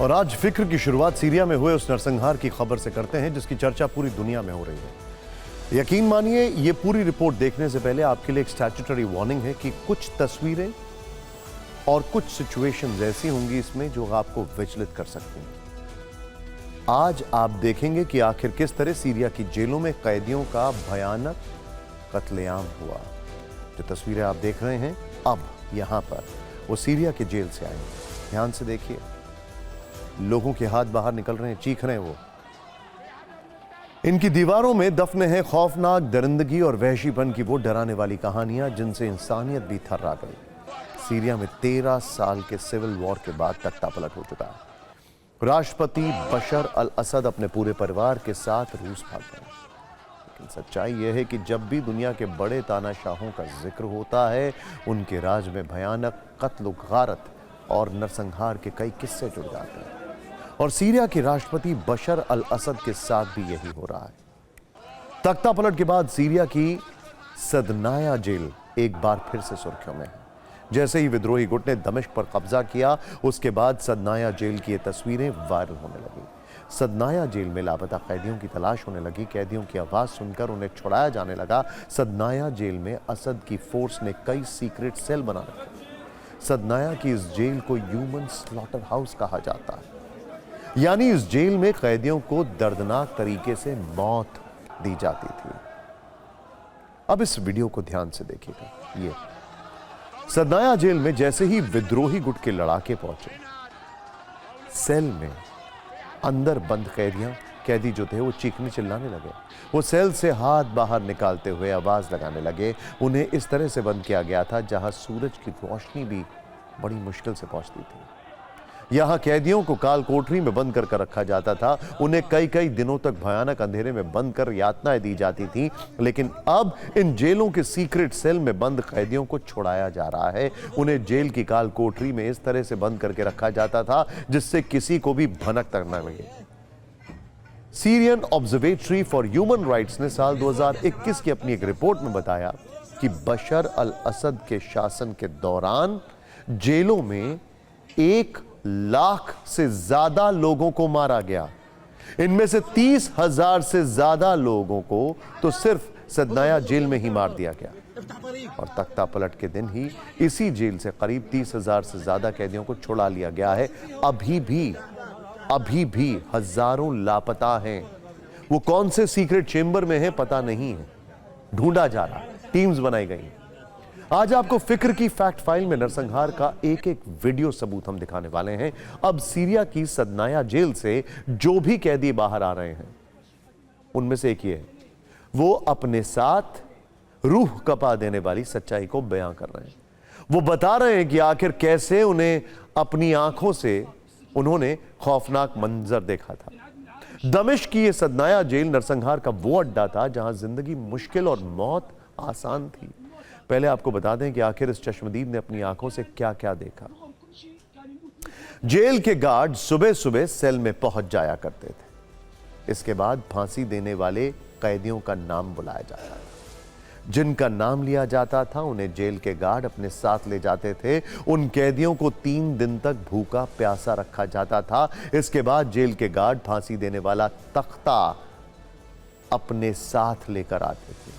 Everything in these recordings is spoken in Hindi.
और आज फिक्र की शुरुआत सीरिया में हुए उस नरसंहार की खबर से करते हैं जिसकी चर्चा पूरी दुनिया में हो रही है। यकीन मानिए ये पूरी रिपोर्ट देखने से पहले आपके लिए एक स्टैट्यूटरी वार्निंग है कि कुछ तस्वीरें और कुछ सिचुएशंस ऐसी होंगी इसमें जो आपको विचलित कर सकती हैं। आज आप देखेंगे कि आखिर किस तरह सीरिया की जेलों में कैदियों का भयानक कत्लेआम हुआ। जो तस्वीरें आप देख रहे हैं अब यहां पर, वो सीरिया की जेल से आई। ध्यान से देखिए, लोगों के हाथ बाहर निकल रहे हैं, चीख रहे हैं वो। इनकी दीवारों में दफन है खौफनाक दरिंदगी और वहशीपन की वो डराने वाली कहानियां जिनसे इंसानियत भी थर्रा गई। सीरिया में 13 साल के सिविल वॉर के बाद तख्तापलट हो चुका है। राष्ट्रपति बशर अल असद अपने पूरे परिवार के साथ रूस भाग गए। लेकिन सच्चाई यह है कि जब भी दुनिया के बड़े तानाशाहों का जिक्र होता है, उनके राज में भयानक कत्ल, गारत और नरसंहार के कई किस्से जुड़ जाते हैं। और सीरिया के राष्ट्रपति बशर अल असद के साथ भी यही हो रहा है। तख्तापलट के बाद सीरिया की सदनाया जेल एक बार फिर से सुर्खियों में है। जैसे ही विद्रोही गुट ने दमिश्क पर कब्जा किया, उसके बाद सदनाया जेल की ये तस्वीरें वायरल होने लगी। सदनाया जेल में लापता कैदियों की तलाश होने लगी। कैदियों की आवाज सुनकर उन्हें छुड़ाया जाने लगा। सदनाया जेल में असद की फोर्स ने कई सीक्रेट सेल बना रखे। सदनाया की इस जेल को ह्यूमन स्लॉटर हाउस कहा जाता है, यानी इस जेल में कैदियों को दर्दनाक तरीके से मौत दी जाती थी। अब इस वीडियो को ध्यान से देखिएगा। ये सदनाया जेल में जैसे ही विद्रोही गुट के लड़ाके पहुंचे, सेल में अंदर बंद कैदी जो थे वो चीखने चिल्लाने लगे। वो सेल से हाथ बाहर निकालते हुए आवाज लगाने लगे। उन्हें इस तरह से बंद किया गया था जहां सूरज की रोशनी भी बड़ी मुश्किल से पहुंचती थी। यहां कैदियों को काल कोठरी में बंद कर रखा जाता था। उन्हें कई कई दिनों तक भयानक अंधेरे में बंद कर यातनाएं दी जाती थी। लेकिन अब इन जेलों के सीक्रेट सेल में बंद कैदियों को छुड़ाया जा रहा है। उन्हें जेल की काल कोठरी में इस तरह से बंद करके रखा जाता था जिससे किसी को भी भनक तक न लगे। Syrian observatory for human rights ने साल 2021 की अपनी एक रिपोर्ट में बताया कि बशर अल असद के शासन के दौरान जेलों में 1 लाख से ज्यादा लोगों को मारा गया। इनमें से 30,000 से ज्यादा लोगों को तो सिर्फ सदनाया जेल में ही मार दिया गया। और तख्तापलट के दिन ही इसी जेल से करीब 30,000 से ज्यादा कैदियों को छुड़ा लिया गया है। अभी भी हजारों लापता हैं। वो कौन से सीक्रेट चेंबर में है पता नहीं है, ढूंढा जा रहा है, टीम्स बनाई गई हैं। आज आपको फिक्र की फैक्ट फाइल में नरसंहार का एक एक वीडियो सबूत हम दिखाने वाले हैं। अब सीरिया की सदनाया जेल से जो भी कैदी बाहर आ रहे हैं, उनमें से एक ये है, वो अपने साथ रूह कपा देने वाली सच्चाई को बयां कर रहे हैं। वो बता रहे हैं कि आखिर कैसे उन्हें अपनी आंखों से उन्होंने खौफनाक मंजर देखा था। दमिश्क की यह सदनाया जेल नरसंहार का वो अड्डा था जहां जिंदगी मुश्किल और मौत आसान थी। पहले आपको बता दें कि आखिर इस चश्मदीद ने अपनी आंखों से क्या क्या देखा। जेल के गार्ड सुबह सुबह सेल में पहुंच जाया करते थे। इसके बाद फांसी देने वाले कैदियों का नाम बुलाया जाता था। जिनका नाम लिया जाता था उन्हें जेल के गार्ड अपने साथ ले जाते थे। उन कैदियों को 3 दिन तक भूखा प्यासा रखा जाता था। इसके बाद जेल के गार्ड फांसी देने वाला तख्ता अपने साथ लेकर आते थे।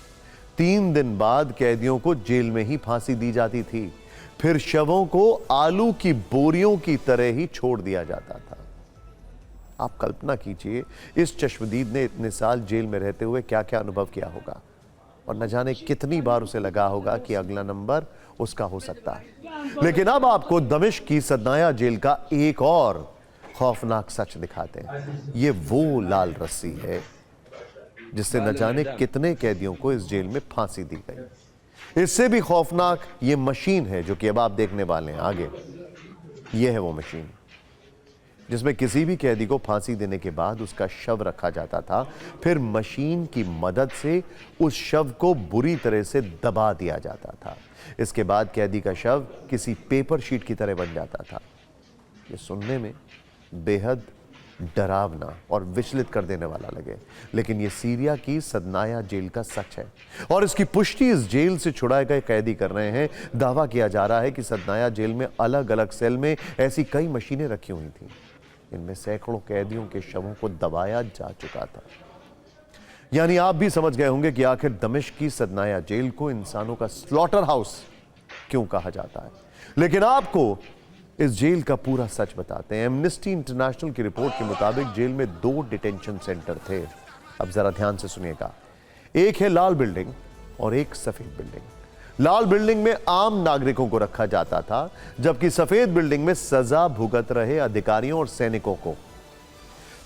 3 दिन बाद कैदियों को जेल में ही फांसी दी जाती थी। फिर शवों को आलू की बोरियों की तरह ही छोड़ दिया जाता था। आप कल्पना कीजिए, इस चश्मदीद ने इतने साल जेल में रहते हुए क्या क्या अनुभव किया होगा और न जाने कितनी बार उसे लगा होगा कि अगला नंबर उसका हो सकता है। लेकिन अब आपको दमिश्क की सदनाया जेल का एक और खौफनाक सच दिखाते हैं। ये वो लाल रस्सी है जिससे न जाने कितने कैदियों को इस जेल में फांसी दी गई। इससे भी खौफनाक ये मशीन है जो कि अब आप देखने वाले हैं आगे। ये है वो मशीन जिसमें किसी भी कैदी को फांसी देने के बाद उसका शव रखा जाता था। फिर मशीन की मदद से उस शव को बुरी तरह से दबा दिया जाता था। इसके बाद कैदी का शव किसी पेपर शीट की तरह बन जाता था। ये सुनने में बेहद डरावना और विचलित कर देने वाला लगे, लेकिन ये सीरिया की सदनाया जेल का सच है और इसकी पुष्टि इस जेल से छुड़ाए गए कैदी कर रहे हैं। दावा किया जा रहा है कि सदनाया जेल में अलग अलग सेल में ऐसी कई मशीनें रखी हुई थी इनमें सैकड़ों कैदियों के शवों को दबाया जा चुका था। यानी आप भी समझ गए होंगे कि आखिर दमिश्क की सदनाया जेल को इंसानों का स्लॉटर हाउस क्यों कहा जाता है। लेकिन आपको इस जेल का पूरा सच बताते हैं। एमनेस्टी इंटरनेशनल की रिपोर्ट के मुताबिक जेल में 2 डिटेंशन सेंटर थे। अब जरा ध्यान से सुनिएगा। एक है लाल बिल्डिंग और एक सफेद बिल्डिंग। लाल बिल्डिंग में आम नागरिकों को रखा जाता था, जबकि सफेद बिल्डिंग में सजा भुगत रहे अधिकारियों और सैनिकों को।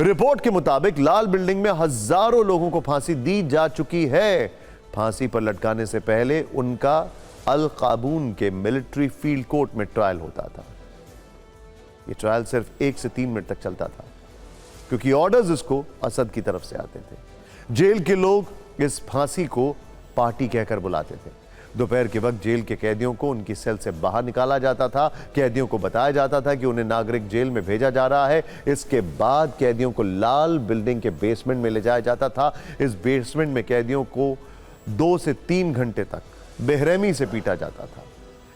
रिपोर्ट के मुताबिक लाल बिल्डिंग में हजारों लोगों को फांसी दी जा चुकी है। फांसी पर लटकाने से पहले उनका अल काबून के मिलिट्री फील्ड कोर्ट में ट्रायल होता था। यह ट्रायल सिर्फ 1 से 3 मिनट तक चलता था, क्योंकि ऑर्डर्स इसको असद की तरफ से आते थे। जेल के लोग इस फांसी को पार्टी कहकर बुलाते थे। दोपहर के वक्त जेल के कैदियों को उनकी सेल से बाहर निकाला जाता था। कैदियों को बताया जाता था कि उन्हें नागरिक जेल में भेजा जा रहा है। इसके बाद कैदियों को लाल बिल्डिंग के बेसमेंट में ले जाया जाता था। इस बेसमेंट में कैदियों को 2 से 3 घंटे तक बेरहमी से पीटा जाता था।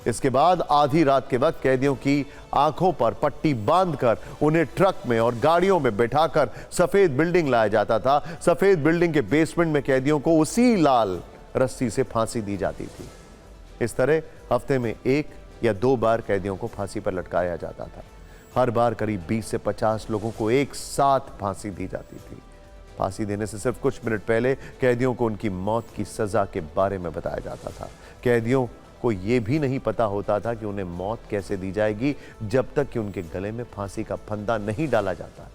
इसके बाद आधी रात के वक्त कैदियों की आंखों पर पट्टी बांधकर उन्हें ट्रक में और गाड़ियों में बैठाकर सफेद बिल्डिंग लाया जाता था। सफेद बिल्डिंग के बेसमेंट में कैदियों को उसी लाल रस्सी से फांसी दी जाती थी। इस तरह हफ्ते में 1 या 2 बार कैदियों को फांसी पर लटकाया जाता था। हर बार करीब 20 से 50 लोगों को एक साथ फांसी दी जाती थी। फांसी देने से सिर्फ कुछ मिनट पहले कैदियों को उनकी मौत की सजा के बारे में बताया जाता था। कैदियों को यह भी नहीं पता होता था कि उन्हें मौत कैसे दी जाएगी, जब तक कि उनके गले में फांसी का फंदा नहीं डाला जाता,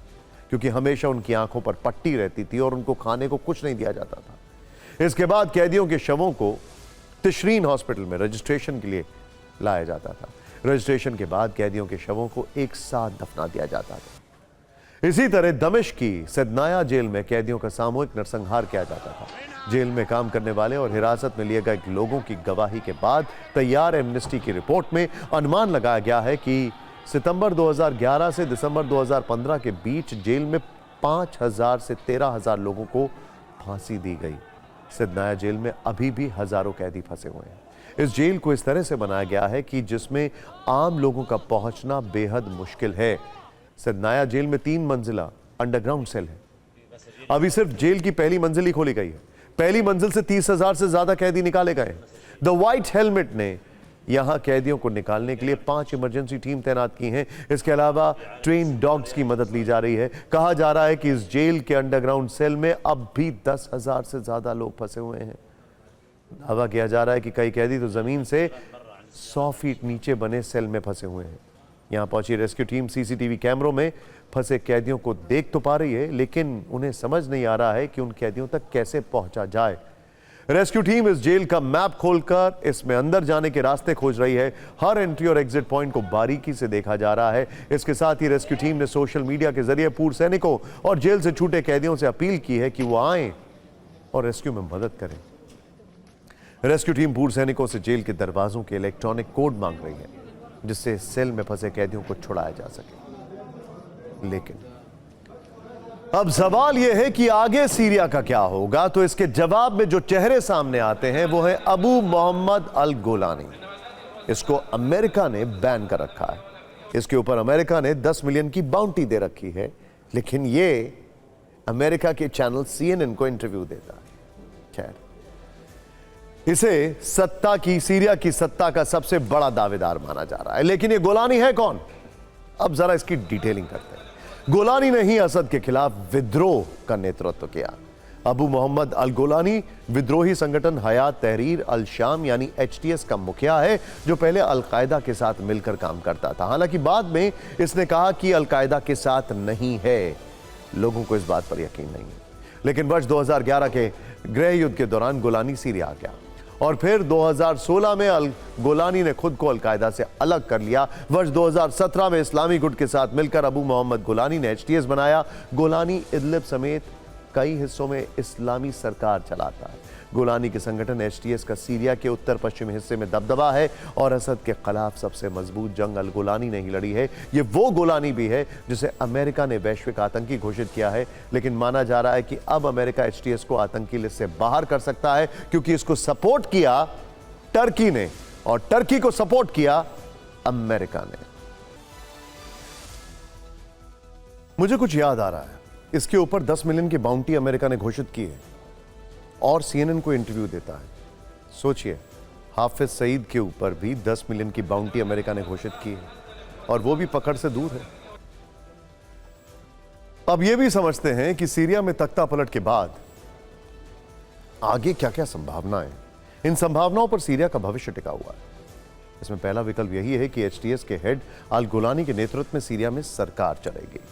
क्योंकि हमेशा उनकी आंखों पर पट्टी रहती थी और उनको खाने को कुछ नहीं दिया जाता था। इसके बाद कैदियों के शवों को तिशरीन हॉस्पिटल में रजिस्ट्रेशन के लिए लाया जाता था। रजिस्ट्रेशन के बाद कैदियों के शवों को एक साथ दफना दिया जाता था। इसी तरह दमिश्क की सदनाया जेल में कैदियों का सामूहिक नरसंहार किया जाता था। जेल में काम करने वाले और हिरासत में लिए गए लोगों की गवाही के बाद तैयार एमनेस्टी की रिपोर्ट में अनुमान लगाया गया है कि सितंबर 2011 से दिसंबर 2015 के बीच जेल में 5000 से 13000 लोगों को फांसी दी गई। सदनाया जेल में अभी भी हजारों कैदी फंसे हुए हैं। इस जेल को इस तरह से बनाया गया है कि जिसमें आम लोगों का पहुंचना बेहद मुश्किल है। सदनाया जेल में 3 मंजिला अंडरग्राउंड सेल है। अभी सिर्फ जेल की पहली मंजिल ही खोली गई है। पहली मंजिल से 30,000 से ज्यादा कैदी निकाले गए। द व्हाइट हेलमेट ने यहां कैदियों को निकालने के लिए 5 इमरजेंसी टीम तैनात की हैं। इसके अलावा ट्रेन डॉग्स की मदद ली जा रही है। कहा जा रहा है कि इस जेल के अंडरग्राउंड सेल में अब भी 10,000 से ज्यादा लोग फंसे हुए हैं। दावा किया जा रहा है कि कई कैदी तो जमीन से 100 फीट नीचे बने सेल में फंसे हुए हैं। यहां पहुंची रेस्क्यू टीम सीसीटीवी कैमरों में फंसे कैदियों को देख तो पा रही है, लेकिन उन्हें समझ नहीं आ रहा है कि उन कैदियों तक कैसे पहुंचा जाए। रेस्क्यू टीम इस जेल का मैप खोलकर इसमें अंदर जाने के रास्ते खोज रही है। हर एंट्री और एग्जिट पॉइंट को बारीकी से देखा जा रहा है। इसके साथ ही रेस्क्यू टीम ने सोशल मीडिया के जरिए पूर्व सैनिकों और जेल से छूटे कैदियों से अपील की है कि वो आएं और रेस्क्यू में मदद करें। रेस्क्यू टीम पूर्व सैनिकों से जेल के दरवाजों के इलेक्ट्रॉनिक कोड मांग रही है, जिससे सेल में फंसे कैदियों को छुड़ाया जा सके। लेकिन अब सवाल यह है कि आगे सीरिया का क्या होगा। तो इसके जवाब में जो चेहरे सामने आते हैं वो है अबू मोहम्मद अल गोलानी। इसको अमेरिका ने बैन कर रखा है। इसके ऊपर अमेरिका ने 10 मिलियन की बाउंटी दे रखी है। लेकिन ये अमेरिका के चैनल CNN को इंटरव्यू देता है। खैर, इसे सीरिया की सत्ता का सबसे बड़ा दावेदार माना जा रहा है। लेकिन ये गोलानी है कौन? अब जरा इसकी डिटेलिंग करते हैं। गोलानी ने ही असद के खिलाफ विद्रोह का नेतृत्व किया। अबू मोहम्मद अल गोलानी विद्रोही संगठन हयात तहरीर अल शाम यानी HTS का मुखिया है, जो पहले अल-कायदा के साथ मिलकर काम करता था। हालांकि बाद में इसने कहा कि अल-कायदा के साथ नहीं है। लोगों को इस बात पर यकीन नहीं है। लेकिन वर्ष 2011 के गृह युद्ध के दौरान गोलानी सीरिया आ गया और फिर 2016 में अल गोलानी ने खुद को अल-कायदा से अलग कर लिया। वर्ष 2017 में इस्लामी गुट के साथ मिलकर अबू मोहम्मद गोलानी ने HTS बनाया। गोलानी इदलिब समेत कई हिस्सों में इस्लामी सरकार चलाता है। गोलानी के संगठन HTS का सीरिया के उत्तर पश्चिमी हिस्से में दबदबा है और असद के खिलाफ सबसे मजबूत जंग अल गोलानी ने ही लड़ी है। ये वो गोलानी भी है जिसे अमेरिका ने वैश्विक आतंकी घोषित किया है। लेकिन माना जा रहा है कि अब अमेरिका HTS को आतंकी लिस्ट से बाहर कर सकता है, क्योंकि इसको सपोर्ट किया टर्की ने और टर्की को सपोर्ट किया अमेरिका ने। मुझे कुछ याद आ रहा है। इसके ऊपर 10 मिलियन की बाउंटी अमेरिका ने घोषित की है और CNN को इंटरव्यू देता है। सोचिए, हाफिज सईद के ऊपर भी 10 मिलियन की बाउंटी अमेरिका ने घोषित की है और वो भी पकड़ से दूर है। अब यह भी समझते हैं कि सीरिया में तख्ता पलट के बाद आगे क्या क्या संभावनाएं, इन संभावनाओं पर सीरिया का भविष्य टिका हुआ है। इसमें पहला विकल्प यही है कि HTS के हेड अल गुलानी के नेतृत्व में सीरिया में सरकार चलेगी।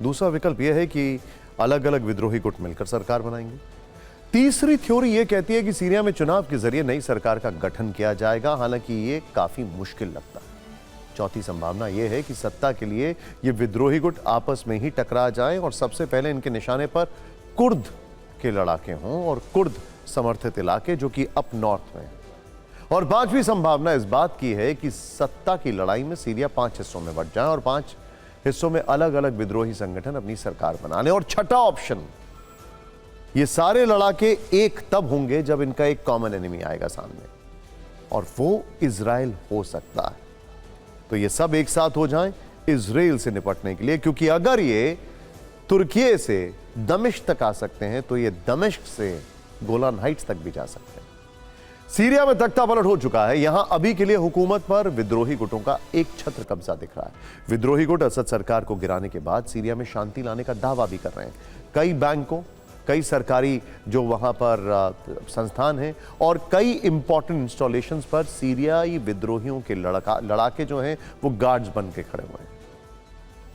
दूसरा विकल्प यह है कि अलग अलग विद्रोही गुट मिलकर सरकार बनाएंगे। तीसरी थ्योरी यह कहती है कि सीरिया में चुनाव के जरिए नई सरकार का गठन किया जाएगा, हालांकि यह काफी मुश्किल लगता है। चौथी संभावना यह है कि सत्ता के लिए ये विद्रोही गुट आपस में ही टकरा जाएं और सबसे पहले इनके निशाने पर कुर्द के लड़ाके हों और कुर्द समर्थित इलाके जो कि अप नॉर्थ में है। और पांचवी संभावना इस बात की है कि सत्ता की लड़ाई में सीरिया 5 हिस्सों में बंट जाए और 5 हिस्सों में अलग अलग विद्रोही संगठन अपनी सरकार बना लें। और छठा ऑप्शन, ये सारे लड़ाके एक तब होंगे जब इनका एक कॉमन एनिमी आएगा सामने, और वो इजराइल हो सकता है। तो ये सब एक साथ हो जाएं इजराइल से निपटने के लिए, क्योंकि अगर ये तुर्की से दमिश्क तक आ सकते हैं तो ये दमिश्क से गोलान हाइट्स तक भी जा सकते हैं। सीरिया में तख्ता पलट हो चुका है। यहां अभी के लिए हुकूमत पर विद्रोही गुटों का एक छत्र कब्जा दिख रहा है। विद्रोही गुट असद सरकार को गिराने के बाद सीरिया में शांति लाने का दावा भी कर रहे हैं। कई बैंकों, कई सरकारी जो वहां पर संस्थान हैं और कई इंपॉर्टेंट इंस्टॉलेशंस पर सीरियाई विद्रोहियों के लड़ाके जो हैं वो गार्ड्स बन के खड़े हुए हैं।